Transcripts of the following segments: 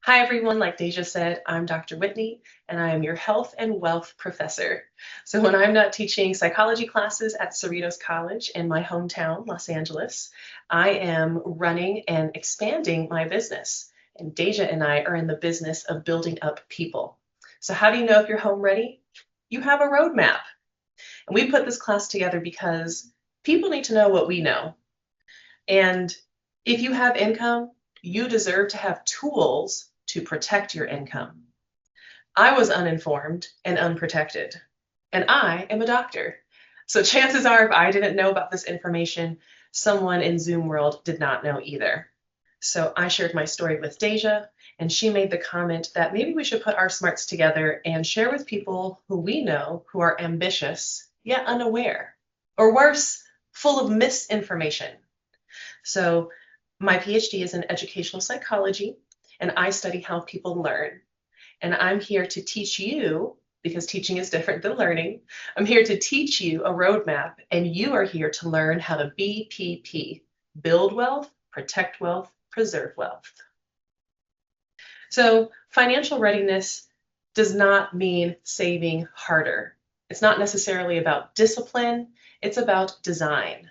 Hi, everyone. Like Deja said, I'm Dr. Whitney, and I am your health and wealth professor. So when I'm not teaching psychology classes at Cerritos College in my hometown, Los Angeles, I am running and expanding my business. And Deja and I are in the business of building up people. So how do you know if you're home ready? You have a roadmap. And we put this class together because people need to know what we know. And if you have income, you deserve to have tools to protect your income. I was uninformed and unprotected, and I am a doctor. So chances are, if I didn't know about this information, someone in Zoom world did not know either. So I shared my story with Deja, and she made the comment that maybe we should put our smarts together and share with people who we know who are ambitious yet unaware, or worse, full of misinformation. So my PhD is in educational psychology, and I study how people learn. And I'm here to teach you, because teaching is different than learning. I'm here to teach you a roadmap, and you are here to learn how to BPP, build wealth, protect wealth, preserve wealth. So financial readiness does not mean saving harder. It's not necessarily about discipline, it's about design.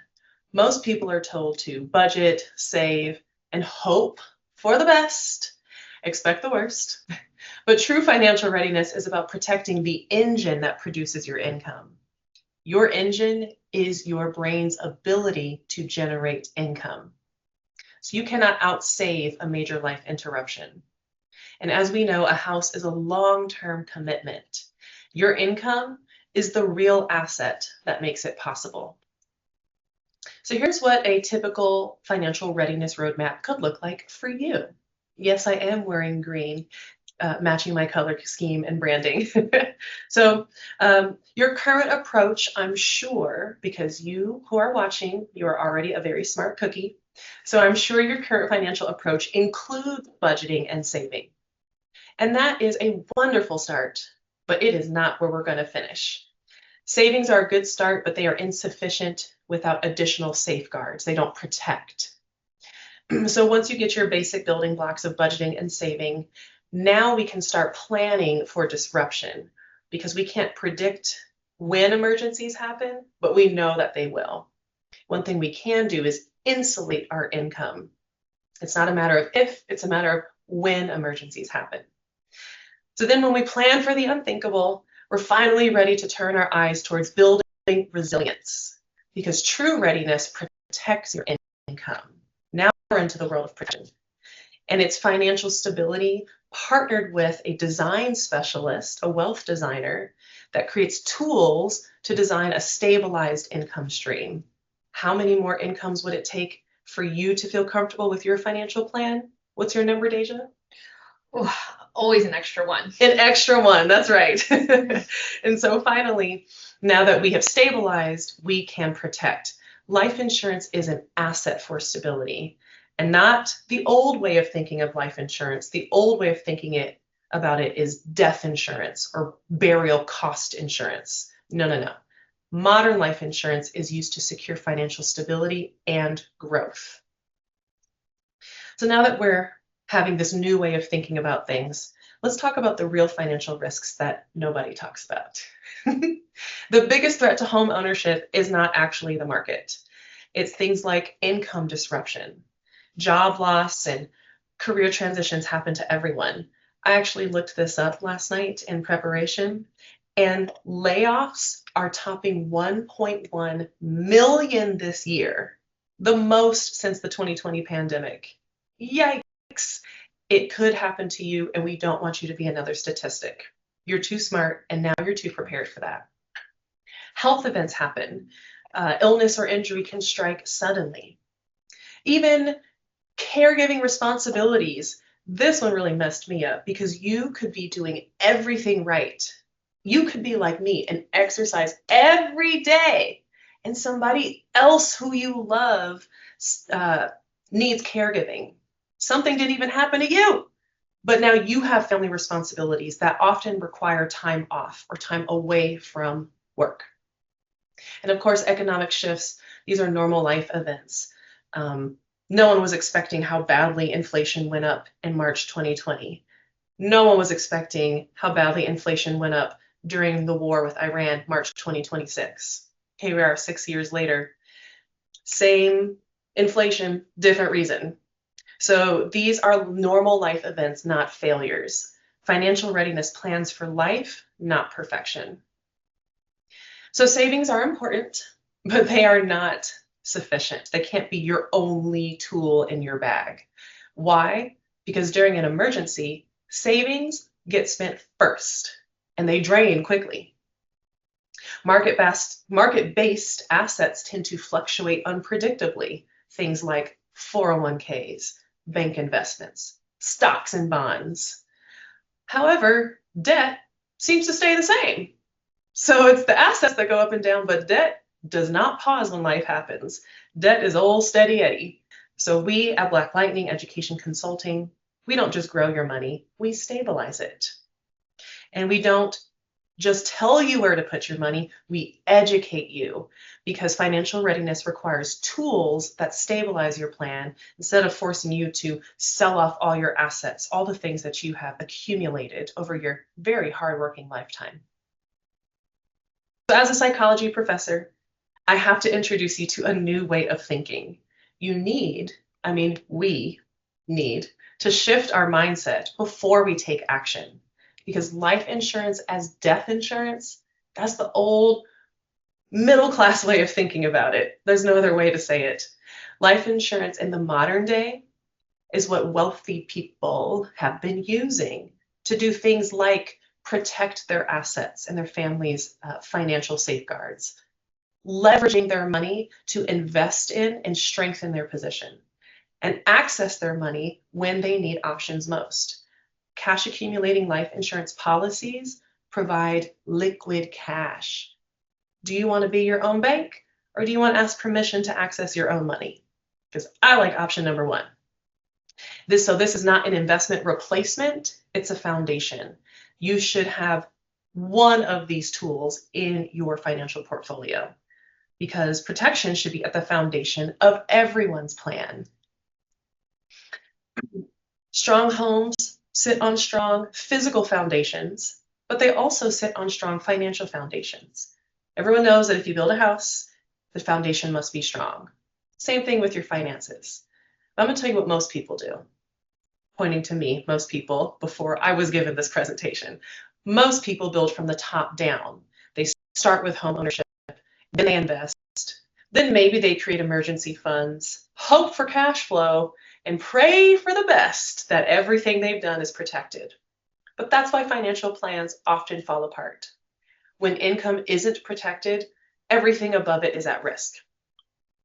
Most people are told to budget, save, and hope for the best, expect the worst. But true financial readiness is about protecting the engine that produces your income. Your engine is your brain's ability to generate income. So you cannot outsave a major life interruption. And as we know, a house is a long-term commitment. Your income is the real asset that makes it possible. So here's what a typical financial readiness roadmap could look like for you. Yes, I am wearing green, matching my color scheme and branding. So your current approach, I'm sure, because you who are watching, you are already a very smart cookie. So I'm sure your current financial approach includes budgeting and saving. And that is a wonderful start, but it is not where we're going to finish. Savings are a good start, but they are insufficient without additional safeguards. They don't protect. So once you get your basic building blocks of budgeting and saving, now we can start planning for disruption, because we can't predict when emergencies happen, but we know that they will. One thing we can do is insulate our income. It's not a matter of if, it's a matter of when emergencies happen. So then when we plan for the unthinkable, we're finally ready to turn our eyes towards building resilience, because true readiness protects your income. Now we're into the world of protection. And it's financial stability partnered with a design specialist, a wealth designer, that creates tools to design a stabilized income stream. How many more incomes would it take for you to feel comfortable with your financial plan? What's your number, Deja? Oh, always an extra one. An extra one, that's right. And so finally, now that we have stabilized, we can protect. Life insurance is an asset for stability, and not the old way of thinking of life insurance. The old way of thinking about it is death insurance or burial cost insurance. No, no, no. Modern life insurance is used to secure financial stability and growth. So now that we're having this new way of thinking about things, let's talk about the real financial risks that nobody talks about. The biggest threat to home ownership is not actually the market. It's things like income disruption. Job loss and career transitions happen to everyone. I actually looked this up last night in preparation, and layoffs are topping 1.1 million this year, the most since the 2020 pandemic. Yikes! It could happen to you, and we don't want you to be another statistic. You're too smart, and now you're too prepared for that. Health events happen. Illness or injury can strike suddenly. Even caregiving responsibilities. This one really messed me up, because you could be doing everything right. You could be like me and exercise every day, and somebody else who you love needs caregiving. Something didn't even happen to you, but now you have family responsibilities that often require time off or time away from work. And of course, economic shifts, these are normal life events. No one was expecting how badly inflation went up in March 2020. No one was expecting how badly inflation went up during the war with Iran, March 2026. Here we are 6 years later. Same inflation, different reason. So these are normal life events, not failures. Financial readiness plans for life, not perfection. So savings are important, but they are not sufficient. They can't be your only tool in your bag. Why? Because during an emergency, savings get spent first and they drain quickly. Market-based assets tend to fluctuate unpredictably. Things like 401ks, bank investments, stocks and bonds. However, debt seems to stay the same. So it's the assets that go up and down, but debt does not pause when life happens. Debt is old steady Eddie. So we at Black Lightning Education Consulting, we don't just grow your money, we stabilize it. And we don't just tell you where to put your money, we educate you, because financial readiness requires tools that stabilize your plan instead of forcing you to sell off all your assets, all the things that you have accumulated over your very hardworking lifetime. So as a psychology professor, I have to introduce you to a new way of thinking. We need to shift our mindset before we take action. Because life insurance as death insurance, that's the old middle class way of thinking about it. There's no other way to say it. Life insurance in the modern day is what wealthy people have been using to do things like protect their assets and their families' financial safeguards, leveraging their money to invest in and strengthen their position, and access their money when they need options most. Cash accumulating life insurance policies provide liquid cash. Do you want to be your own bank, or do you want to ask permission to access your own money? Because I like option number one. This is not an investment replacement, it's a foundation. You should have one of these tools in your financial portfolio, because protection should be at the foundation of everyone's plan. Strong homes sit on strong physical foundations, but they also sit on strong financial foundations. Everyone knows that if you build a house, the foundation must be strong. Same thing with your finances. I'm going to tell you what most people do. Pointing to me, most people, before I was given this presentation. Most people build from the top down. They start with home ownership, then they invest, then maybe they create emergency funds, hope for cash flow, and pray for the best that everything they've done is protected. But that's why financial plans often fall apart. When income isn't protected, everything above it is at risk.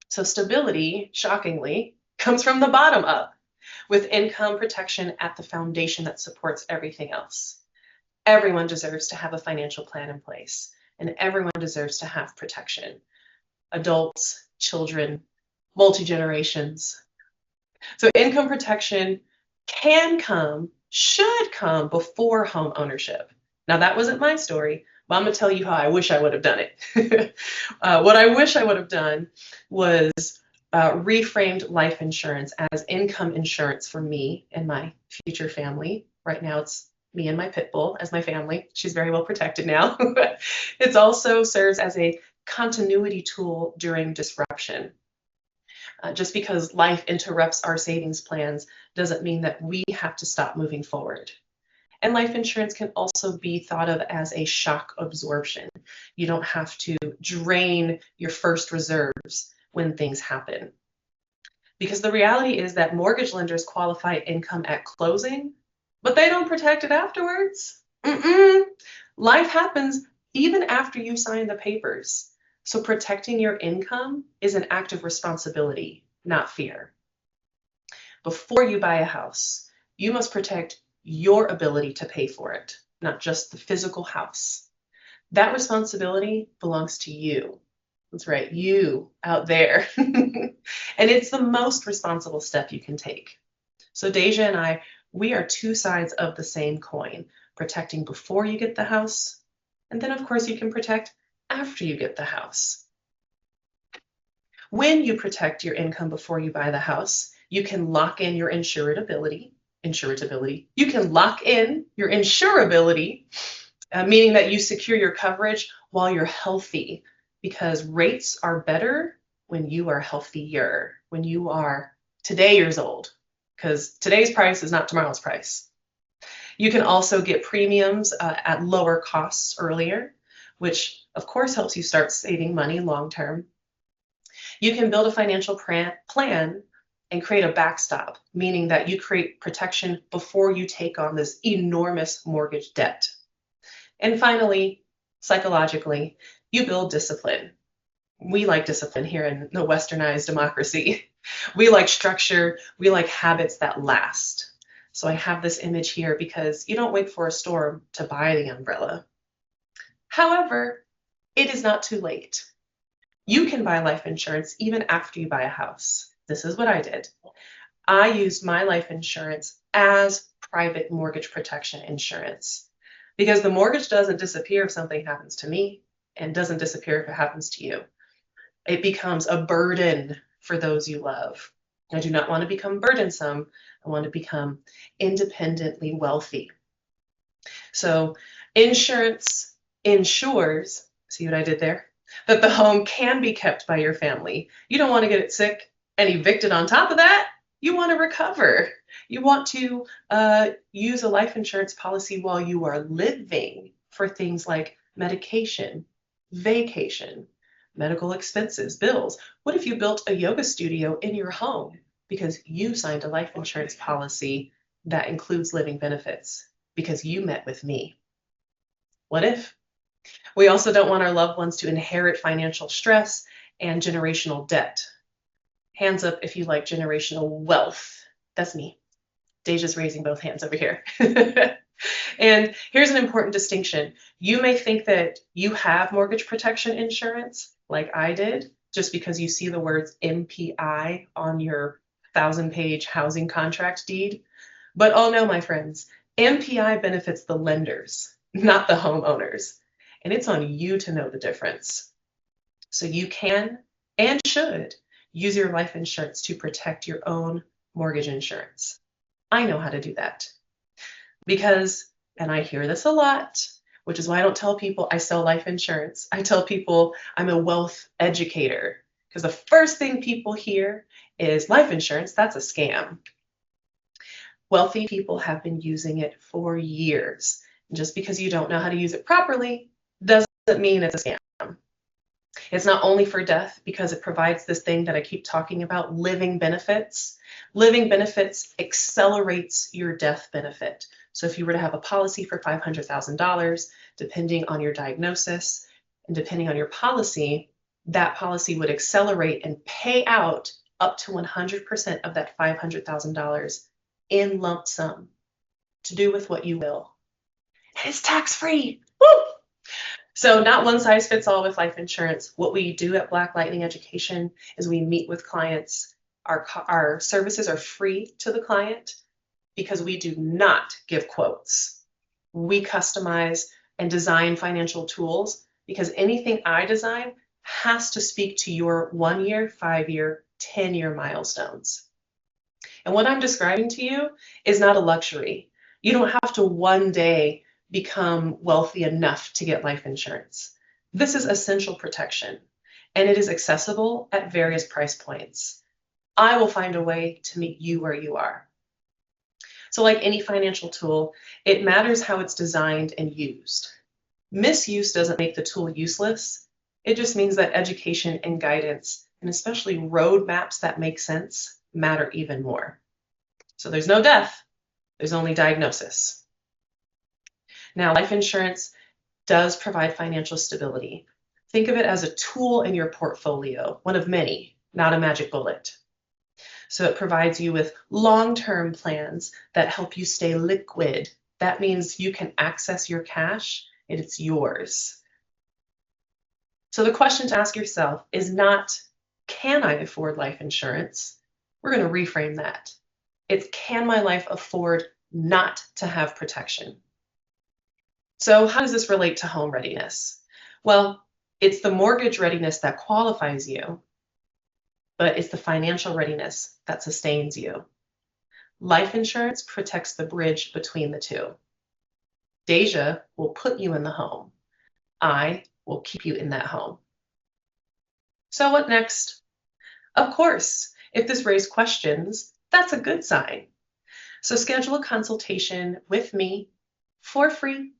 So stability, shockingly, comes from the bottom up, with income protection at the foundation that supports everything else. Everyone deserves to have a financial plan in place, and everyone deserves to have protection. Adults, children, multi-generations. So income protection should come before home ownership. Now, that wasn't my story, but I'm going to tell you how I wish I would have done it. What I wish I would have done was reframed life insurance as income insurance for me and my future family. Right now, it's me and my pit bull as my family. She's very well protected now. It also serves as a continuity tool during disruption. Just because life interrupts our savings plans doesn't mean that we have to stop moving forward. And life insurance can also be thought of as a shock absorption. You don't have to drain your first reserves when things happen. Because the reality is that mortgage lenders qualify income at closing, but they don't protect it afterwards. Life happens even after you sign the papers. So protecting your income is an act of responsibility, not fear. Before you buy a house, you must protect your ability to pay for it, not just the physical house. That responsibility belongs to you. That's right, you out there. And it's the most responsible step you can take. So Deja and I, we are two sides of the same coin, protecting before you get the house, and then of course you can protect after you get the house. When you protect your income before you buy the house, You can lock in your insurability. You can lock in your insurability, meaning that you secure your coverage while you're healthy, because rates are better when you are healthier, when you are today years old, because today's price is not tomorrow's price. You can also get premiums at lower costs earlier, which of course helps you start saving money long term. You can build a financial plan and create a backstop, meaning that you create protection before you take on this enormous mortgage debt. And finally, psychologically, you build discipline. We like discipline here in the westernized democracy. We like structure, we like habits that last. So I have this image here because you don't wait for a storm to buy the umbrella. However, it is not too late. You can buy life insurance even after you buy a house. This is what I did. I used my life insurance as private mortgage protection insurance, because the mortgage doesn't disappear if something happens to me and doesn't disappear if it happens to you. It becomes a burden for those you love. I do not want to become burdensome. I want to become independently wealthy. So insurance ensures, see what I did there? That the home can be kept by your family. You don't want to get it sick and evicted on top of that. You want to recover. You want to use a life insurance policy while you are living for things like medication, vacation, medical expenses, bills. What if you built a yoga studio in your home because you signed a life insurance policy that includes living benefits because you met with me? What if? We also don't want our loved ones to inherit financial stress and generational debt. Hands up if you like generational wealth. That's me. Deja's raising both hands over here. And here's an important distinction. You may think that you have mortgage protection insurance, like I did, just because you see the words MPI on your 1,000-page housing contract deed. But oh no, my friends, MPI benefits the lenders, not the homeowners. And it's on you to know the difference. So you can and should use your life insurance to protect your own mortgage insurance. I know how to do that because, and I hear this a lot, which is why I don't tell people I sell life insurance. I tell people I'm a wealth educator, because the first thing people hear is life insurance, that's a scam. Wealthy people have been using it for years. And just because you don't know how to use it properly doesn't mean it's a scam. It's not only for death, because it provides this thing that I keep talking about, living benefits. Living benefits accelerates your death benefit. So if you were to have a policy for $500,000, depending on your diagnosis and depending on your policy, that policy would accelerate and pay out up to 100% of that $500,000 in lump sum to do with what you will. And it's tax-free. Woo! So not one size fits all with life insurance. What we do at Black Lightning Education is we meet with clients. Our services are free to the client because we do not give quotes. We customize and design financial tools because anything I design has to speak to your 1-year, 5-year, 10-year milestones. And what I'm describing to you is not a luxury. You don't have to one day become wealthy enough to get life insurance. This is essential protection, and it is accessible at various price points. I will find a way to meet you where you are. So like any financial tool, it matters how it's designed and used. Misuse doesn't make the tool useless. It just means that education and guidance, and especially roadmaps that make sense, matter even more. So there's no death, there's only diagnosis. Now, life insurance does provide financial stability. Think of it as a tool in your portfolio, one of many, not a magic bullet. So it provides you with long-term plans that help you stay liquid. That means you can access your cash and it's yours. So the question to ask yourself is not, can I afford life insurance? We're going to reframe that. It's, can my life afford not to have protection? So how does this relate to home readiness? Well, it's the mortgage readiness that qualifies you. but it's the financial readiness that sustains you. Life insurance protects the bridge between the two. Deja will put you in the home. I will keep you in that home. So what next? Of course, if this raised questions, that's a good sign. So schedule a consultation with me for free.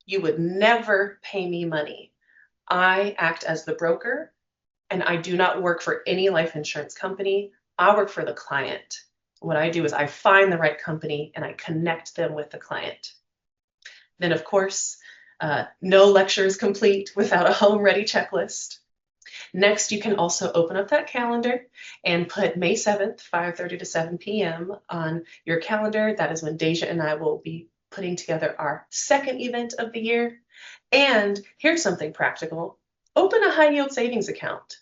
You would never pay me money. I act as the broker, and I do not work for any life insurance company. I work for the client. What I do is I find the right company and I connect them with the client. Then, of course, no lecture is complete without a home ready checklist. Next, you can also open up that calendar and put May 7th, 5:30 to 7 p.m. on your calendar. That is when Deja and I will be putting together our second event of the year. And here's something practical. Open a high yield savings account.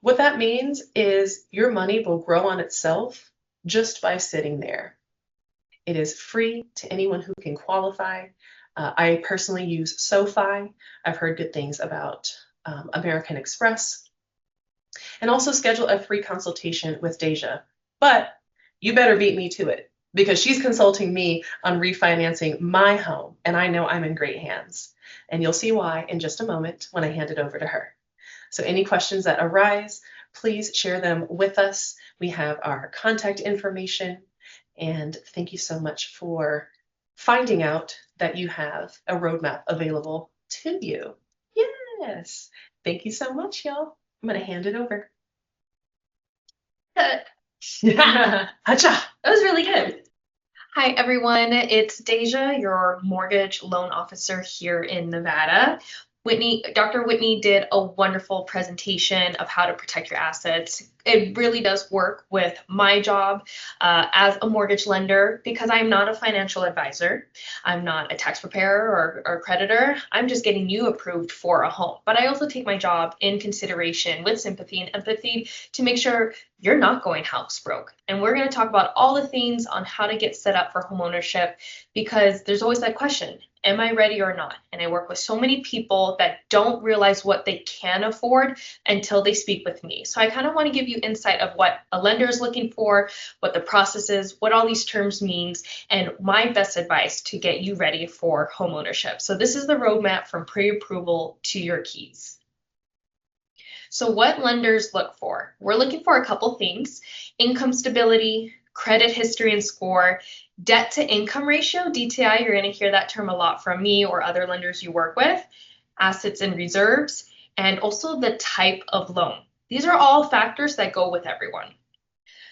What that means is your money will grow on itself just by sitting there. It is free to anyone who can qualify. I personally use SoFi. I've heard good things about American Express. And also schedule a free consultation with Deja. But you better beat me to it because she's consulting me on refinancing my home, and I know I'm in great hands. And you'll see why in just a moment when I hand it over to her. So any questions that arise, please share them with us. We have our contact information. And thank you so much for finding out that you have a roadmap available to you. Yes. Thank you so much, y'all. I'm going to hand it over. That Hacha. was really good. Hi, everyone. It's Deja, your mortgage loan officer here in Nevada. Dr. Whitney did a wonderful presentation of how to protect your assets. It really does work with my job as a mortgage lender because I'm not a financial advisor. I'm not a tax preparer or creditor. I'm just getting you approved for a home. But I also take my job in consideration with sympathy and empathy to make sure you're not going house broke. And we're going to talk about all the things on how to get set up for homeownership because there's always that question. Am I ready or not? And I work with so many people that don't realize what they can afford until they speak with me. So I kind of want to give you insight of what a lender is looking for, what the process is, what all these terms means, and my best advice to get you ready for homeownership. So this is the roadmap from pre-approval to your keys. So what lenders look for? We're looking for a couple things: income stability, credit history and score, debt to income ratio, DTI, you're going to hear that term a lot from me or other lenders you work with, assets and reserves, and also the type of loan. These are all factors that go with everyone.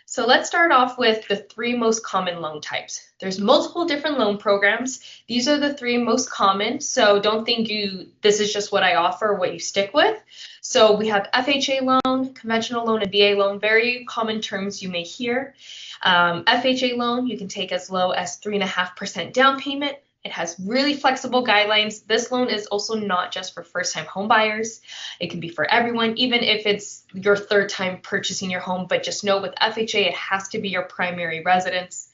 So let's start off with the three most common loan types. There's multiple different loan programs. These are the three most common, so don't think this is just what I offer, what you stick with. So we have FHA loan, conventional loan, and VA loan, very common terms you may hear. FHA loan, you can take as low as 3.5% down payment. It has really flexible guidelines. This loan is also not just for first-time home buyers. It can be for everyone, even if it's your third time purchasing your home, but just know with FHA, it has to be your primary residence.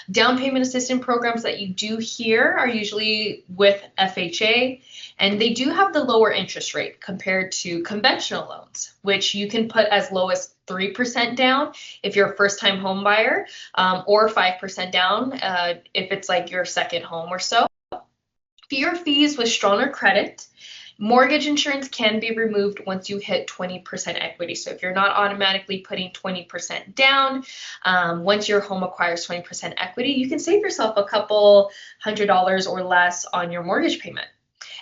Down payment assistance programs that you do hear are usually with FHA, and they do have the lower interest rate compared to conventional loans, which you can put as low as 3% down if you're a first-time home buyer, or 5% down if it's like your second home or so. Fewer fees with stronger credit. Mortgage insurance can be removed once you hit 20% equity. So if you're not automatically putting 20% down, once your home acquires 20% equity, you can save yourself a couple $100 or less on your mortgage payment.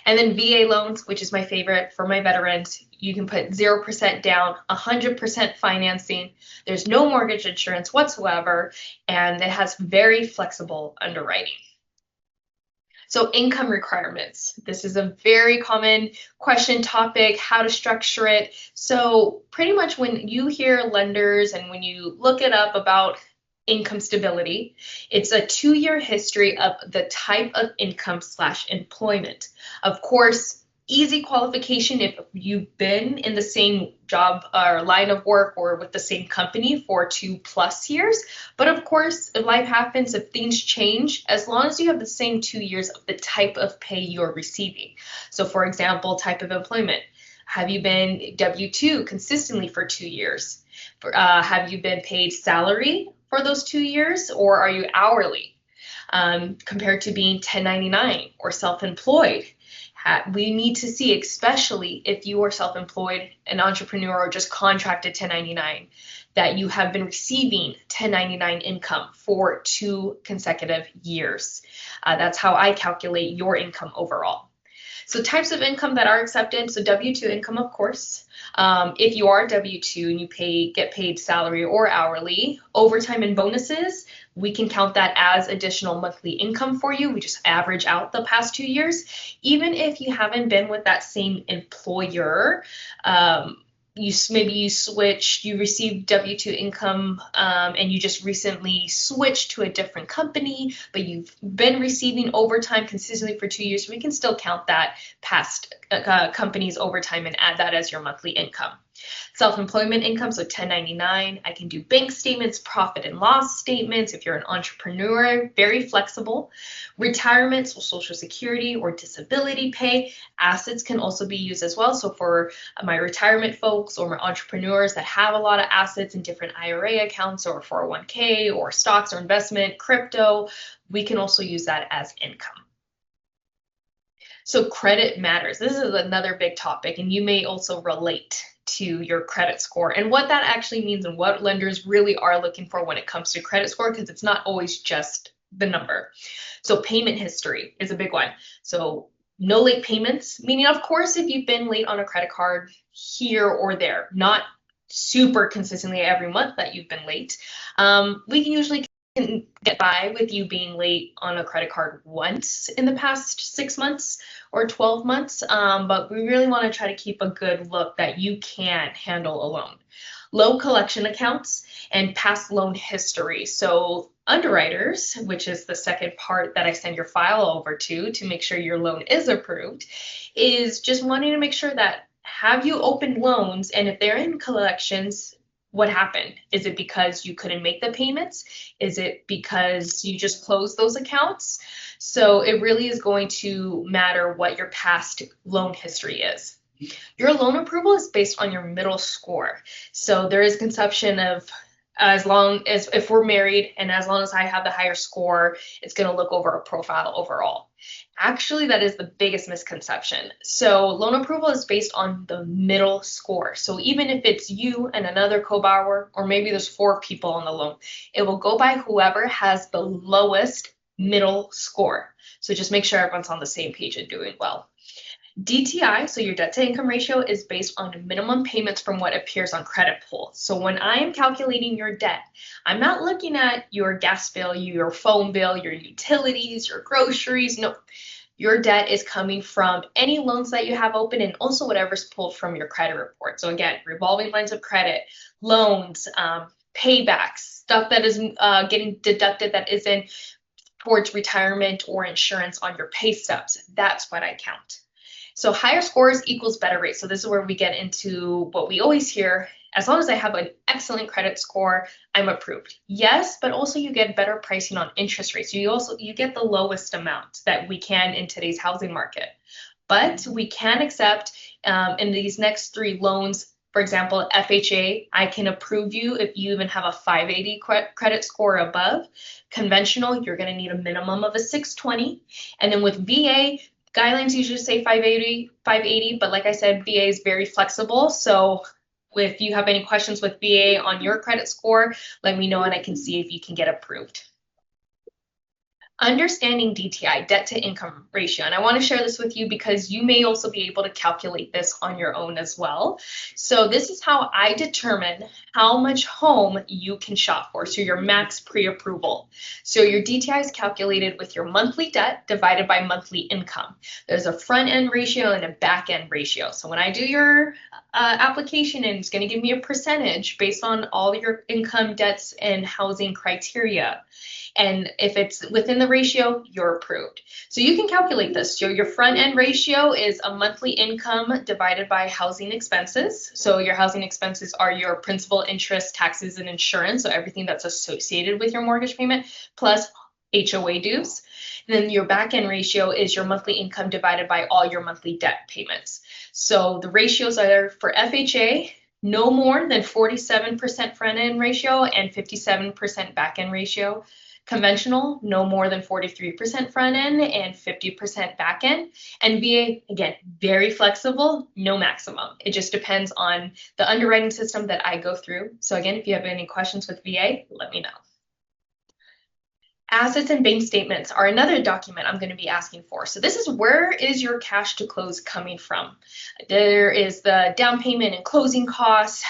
And then VA loans, which is my favorite for my veterans, you can put 0% down, 100% financing. There's no mortgage insurance whatsoever, and it has very flexible underwriting. So income requirements. This is a very common question topic, how to structure it. So pretty much when you hear lenders and when you look it up about income stability, it's a 2-year history of the type of income / employment. Of course, easy qualification if you've been in the same job or line of work or with the same company for 2+ years. But of course, if life happens, if things change, as long as you have the same 2 years of the type of pay you're receiving. So for example, type of employment. Have you been W-2 consistently for 2 years? Have you been paid salary for those 2 years, or are you hourly? Compared to being 1099 or self-employed. We need to see, especially if you are self-employed, an entrepreneur, or just contracted 1099, that you have been receiving 1099 income for 2 consecutive years. That's how I calculate your income overall. So types of income that are accepted, so W-2 income, of course. If you are W-2 and you get paid salary or hourly, overtime and bonuses, we can count that as additional monthly income for you. We just average out the past 2 years. Even if you haven't been with that same employer, you received W-2 income, and you just recently switched to a different company, but you've been receiving overtime consistently for 2 years, we can still count that past company's overtime and add that as your monthly income. Self-employment income, so 1099. I can do bank statements, profit and loss statements. If you're an entrepreneur, very flexible. Retirement, so Social Security or disability pay. Assets can also be used as well. So for my retirement folks or my entrepreneurs that have a lot of assets in different IRA accounts or 401k or stocks or investment, crypto, we can also use that as income. So credit matters. This is another big topic, and you may also relate to your credit score and what that actually means and what lenders really are looking for when it comes to credit score, because it's not always just the number. So payment history is a big one. So no late payments, meaning, of course, if you've been late on a credit card here or there, not super consistently every month that you've been late, we can usually get by with you being late on a credit card once in the past 6 months or 12 months, but we really want to try to keep a good look that you can handle a loan. Low collection accounts and past loan history. So underwriters, which is the second part that I send your file over to make sure your loan is approved, is just wanting to make sure that have you opened loans, and if they're in collections, what happened? Is it because you couldn't make the payments? Is it because you just closed those accounts? So it really is going to matter what your past loan history is. Your loan approval is based on your middle score. So there is conception of, as long as if we're married and as long as I have the higher score, it's going to look over a profile overall. Actually, that is the biggest misconception. So loan approval is based on the middle score. So even if it's you and another co-borrower, or maybe there's 4 people on the loan, it will go by whoever has the lowest middle score. So just make sure everyone's on the same page and doing well. DTI, so your debt to income ratio, is based on minimum payments from what appears on credit pull. So when I am calculating your debt, I'm not looking at your gas bill, your phone bill, your utilities, your groceries. No, your debt is coming from any loans that you have open and also whatever's pulled from your credit report. So again, revolving lines of credit, loans, paybacks, stuff that is getting deducted that isn't towards retirement or insurance on your pay stubs. That's what I count. So higher scores equals better rates. So this is where we get into what we always hear. As long as I have an excellent credit score, I'm approved. Yes, but also you get better pricing on interest rates. You get the lowest amount that we can in today's housing market. But we can accept in these next 3 loans, for example, FHA, I can approve you if you even have a 580 credit score above. Conventional, you're going to need a minimum of a 620. And then with VA, guidelines usually say 580, but like I said, VA is very flexible. So if you have any questions with VA on your credit score, let me know and I can see if you can get approved. Understanding DTI, debt to income ratio. And I want to share this with you because you may also be able to calculate this on your own as well. So this is how I determine how much home you can shop for. So your max pre-approval. So your DTI is calculated with your monthly debt divided by monthly income. There's a front end ratio and a back end ratio. So when I do your application, and it's going to give me a percentage based on all your income, debts, and housing criteria. And if it's within the ratio, you're approved. So you can calculate this. So your front end ratio is a monthly income divided by housing expenses. So your housing expenses are your principal, interest, taxes, and insurance. So everything that's associated with your mortgage payment plus HOA dues. And then your back end ratio is your monthly income divided by all your monthly debt payments. So the ratios are for FHA, no more than 47% front end ratio and 57% back end ratio. Conventional, no more than 43% front end and 50% back end. And VA, again, very flexible, no maximum. It just depends on the underwriting system that I go through. So again, if you have any questions with VA, let me know. Assets and bank statements are another document I'm going to be asking for. So this is, where is your cash to close coming from? There is the down payment and closing costs.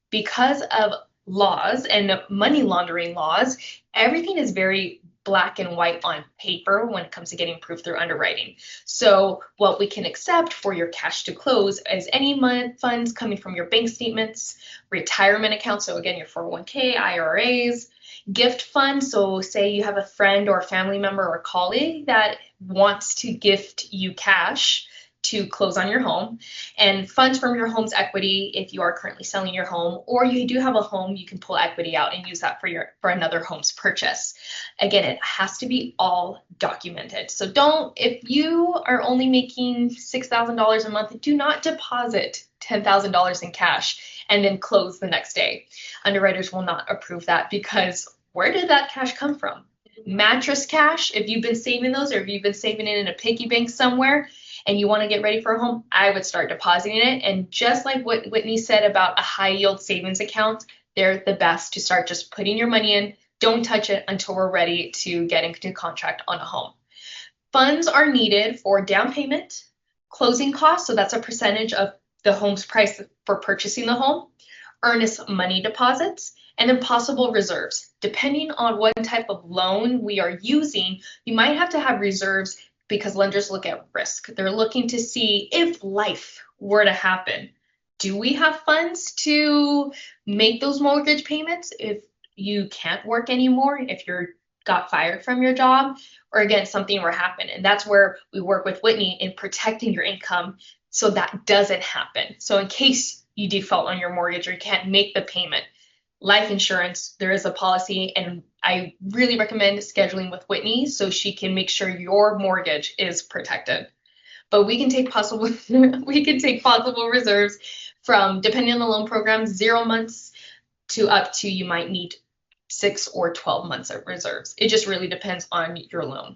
Because of laws and money laundering laws, everything is very black and white on paper when it comes to getting approved through underwriting. So what we can accept for your cash to close is any funds coming from your bank statements, retirement accounts, so again, your 401k, IRAs, gift fund. So say you have a friend or a family member or colleague that wants to gift you cash to close on your home, and funds from your home's equity if you are currently selling your home, or you do have a home, you can pull equity out and use that for another home's purchase. Again, it has to be all documented. So if you are only making $6,000 a month, do not deposit $10,000 in cash and then close the next day. Underwriters will not approve that, because where did that cash come from? Mattress cash, if you've been saving those, or if you've been saving it in a piggy bank somewhere and you want to get ready for a home, I would start depositing it. And just like what Whitney said about a high yield savings account, they're the best to start just putting your money in. Don't touch it until we're ready to get into contract on a home. Funds are needed for down payment, closing costs, so that's a percentage of the home's price for purchasing the home, earnest money deposits, and then possible reserves. Depending on what type of loan we are using, you might have to have reserves, because lenders look at risk. They're looking to see, if life were to happen, do we have funds to make those mortgage payments if you can't work anymore, if you're got fired from your job, or again, something were happen. And that's where we work with Whitney in protecting your income so that doesn't happen. So in case you default on your mortgage or you can't make the payment, life insurance, there is a policy, and I really recommend scheduling with Whitney so she can make sure your mortgage is protected. But we can take possible reserves from, depending on the loan program, 0 months to up to, you might need 6 or 12 months of reserves. It just really depends on your loan.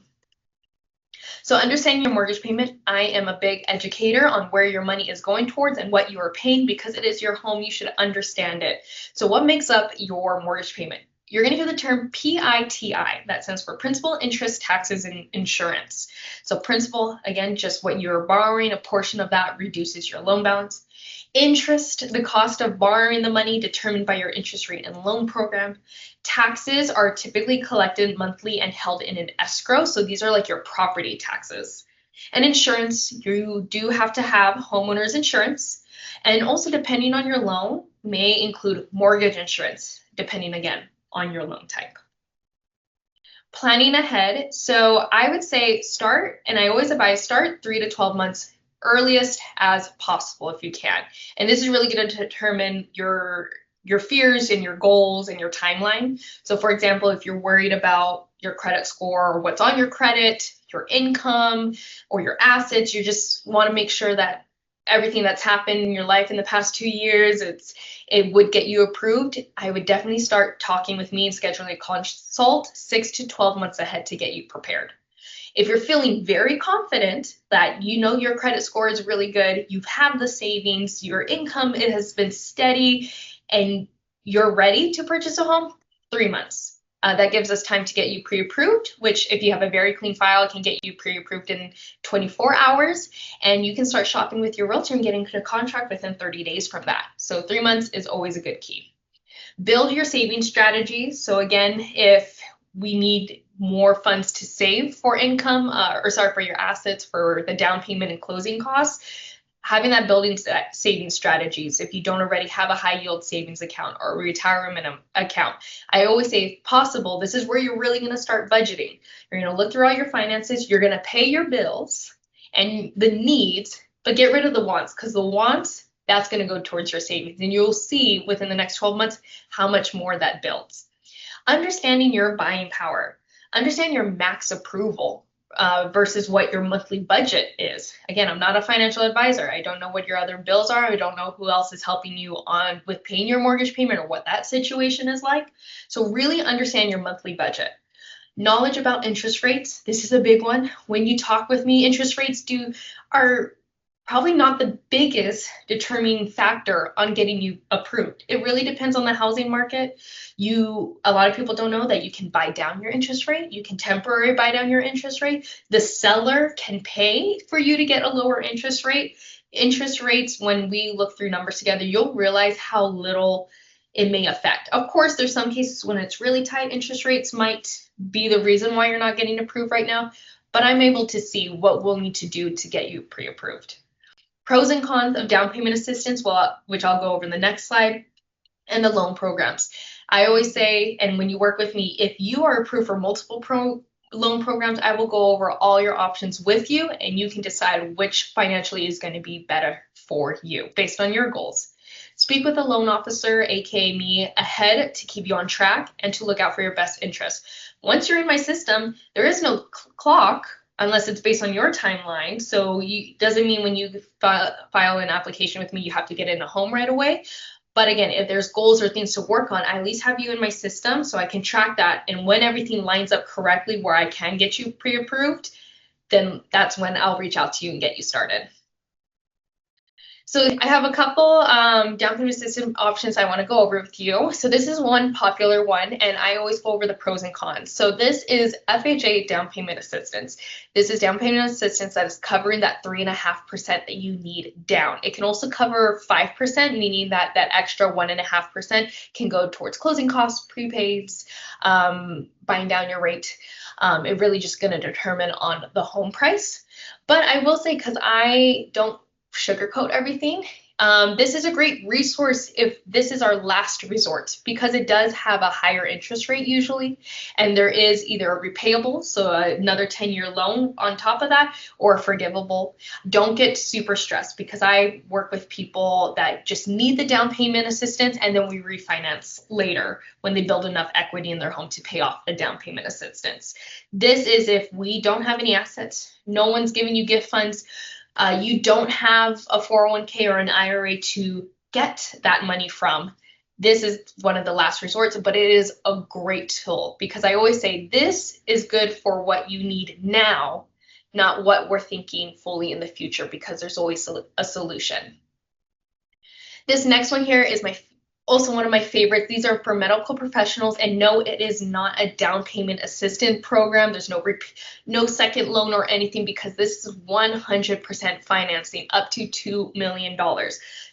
So understanding your mortgage payment, I am a big educator on where your money is going towards and what you are paying, because it is your home. You should understand it. So what makes up your mortgage payment? You're going to hear the term PITI. That stands for principal, interest, taxes, and insurance. So principal, again, just what you're borrowing, a portion of that reduces your loan balance. Interest, the cost of borrowing the money determined by your interest rate and loan program. Taxes are typically collected monthly and held in an escrow. So these are like your property taxes. And insurance, you do have to have homeowner's insurance. And also, depending on your loan, may include mortgage insurance, depending again on your loan type. Planning ahead. So I would say start, and I always advise start 3 to 12 months earliest as possible if you can. And this is really going to determine your fears and your goals and your timeline. So for example, if you're worried about your credit score or what's on your credit, your income or your assets, you just want to make sure that everything that's happened in your life in the past 2 years, it would get you approved, I would definitely start talking with me and scheduling a consult 6 to 12 months ahead to get you prepared. If you're feeling very confident that you know your credit score is really good, you've had the savings, your income, it has been steady, and you're ready to purchase a home, 3 months. That gives us time to get you pre-approved, which if you have a very clean file, can get you pre-approved in 24 hours. And you can start shopping with your realtor and getting into a contract within 30 days from that. So 3 months is always a good key. Build your saving strategies. So again, if we need more funds to save for income, for your assets, for the down payment and closing costs, having that building saving strategies. If you don't already have a high yield savings account or a retirement account, I always say, if possible, this is where you're really going to start budgeting. You're going to look through all your finances. You're going to pay your bills and the needs, but get rid of the wants, because the wants, that's going to go towards your savings. And you'll see within the next 12 months how much more that builds. Understanding your buying power. Understand your max approval. versus what your monthly budget is. Again, I'm not a financial advisor. I don't know what your other bills are. I don't know who else is helping you on with paying your mortgage payment or what that situation is like. So really understand your monthly budget. Knowledge about interest rates. This is a big one. When you talk with me, interest rates are probably not the biggest determining factor on getting you approved. It really depends on the housing market. A lot of people don't know that you can buy down your interest rate. You can temporarily buy down your interest rate. The seller can pay for you to get a lower interest rate. Interest rates, when we look through numbers together, you'll realize how little it may affect. Of course, there's some cases when it's really tight, interest rates might be the reason why you're not getting approved right now, but I'm able to see what we'll need to do to get you pre-approved. Pros and cons of down payment assistance, which I'll go over in the next slide, and the loan programs. I always say, and when you work with me, if you are approved for multiple loan programs, I will go over all your options with you, and you can decide which financially is going to be better for you based on your goals. Speak with a loan officer, aka me, ahead to keep you on track and to look out for your best interests. Once you're in my system, there is no clock unless it's based on your timeline. So it doesn't mean when you file an application with me, you have to get in a home right away. But again, if there's goals or things to work on, I at least have you in my system so I can track that. And when everything lines up correctly where I can get you pre-approved, then that's when I'll reach out to you and get you started. So I have a couple down payment assistance options I want to go over with you. So this is one popular one, and I always go over the pros and cons. So this is FHA down payment assistance. This is down payment assistance that is covering that 3.5% that you need down. It can also cover 5%, meaning that extra 1.5% can go towards closing costs, prepaids, buying down your rate. It really just going to determine on the home price. But I will say, because I don't sugarcoat everything, this is a great resource if this is our last resort, because it does have a higher interest rate usually, and there is either a repayable, so another 10-year loan on top of that, or forgivable. Don't get super stressed, because I work with people that just need the down payment assistance, and then we refinance later when they build enough equity in their home to pay off the down payment assistance. This is if we don't have any assets, no one's giving you gift funds, you don't have a 401k or an IRA to get that money from. This is one of the last resorts, but it is a great tool, because I always say this is good for what you need now, not what we're thinking fully in the future, because there's always a solution. This next one here is also one of my favorites. These are for medical professionals, and no, it is not a down payment assistance program. There's no second loan or anything, because this is 100% financing up to $2 million.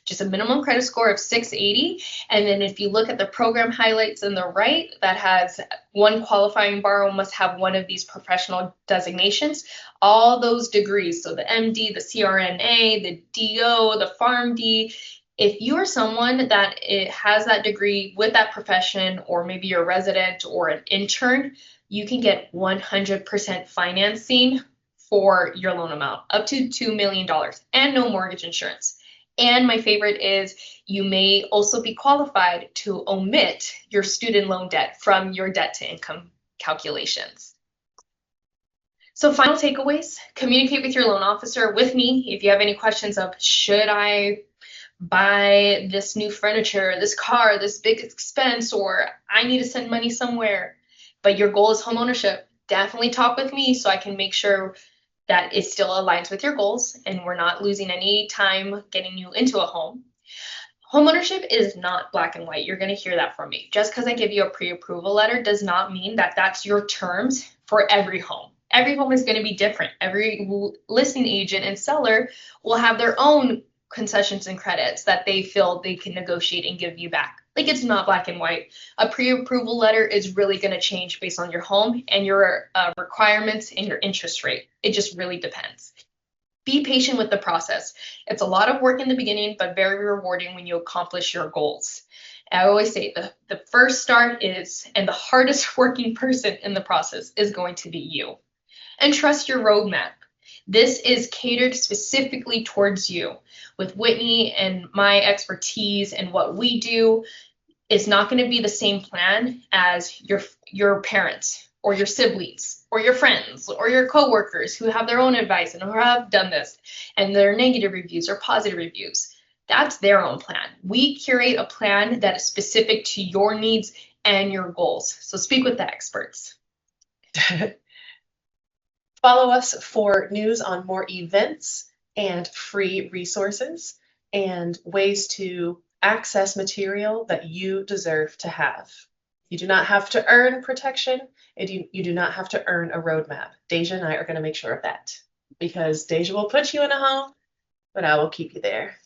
Just a minimum credit score of 680. And then if you look at the program highlights on the right, that has one qualifying borrower must have one of these professional designations. All those degrees, so the MD, the CRNA, the DO, the PharmD, if you are someone that has that degree with that profession, or maybe you're a resident or an intern, you can get 100% financing for your loan amount, up to $2 million, and no mortgage insurance. And my favorite is you may also be qualified to omit your student loan debt from your debt to income calculations. So final takeaways: communicate with your loan officer, with me, if you have any questions of should I buy this new furniture, this car, this big expense, or I need to send money somewhere, but your goal is home ownership. Definitely talk with me so I can make sure that it still aligns with your goals and we're not losing any time getting you into a home. Homeownership is not black and white. You're going to hear that from me. Just because I give you a pre-approval letter does not mean that that's your terms for every home. Every home is going to be different. Every listing agent and seller will have their own concessions and credits that they feel they can negotiate and give you back. Like, it's not black and white. A pre-approval letter is really going to change based on your home and your requirements and your interest rate. It just really depends. Be patient with the process. It's a lot of work in the beginning, but very rewarding when you accomplish your goals. I always say the first start is, and the hardest working person in the process is going to be you. And trust your roadmap. This is catered specifically towards you. With Whitney and my expertise and what we do, it's not going to be the same plan as your parents. or your siblings, or your friends, or your coworkers who have their own advice and who have done this, and their negative reviews or positive reviews. That's their own plan. We curate a plan that is specific to your needs and your goals. So speak with the experts. Follow us for news on more events and free resources and ways to access material that you deserve to have. You do not have to earn protection, and you do not have to earn a roadmap. Deja and I are going to make sure of that because Deja will put you in a home, but I will keep you there.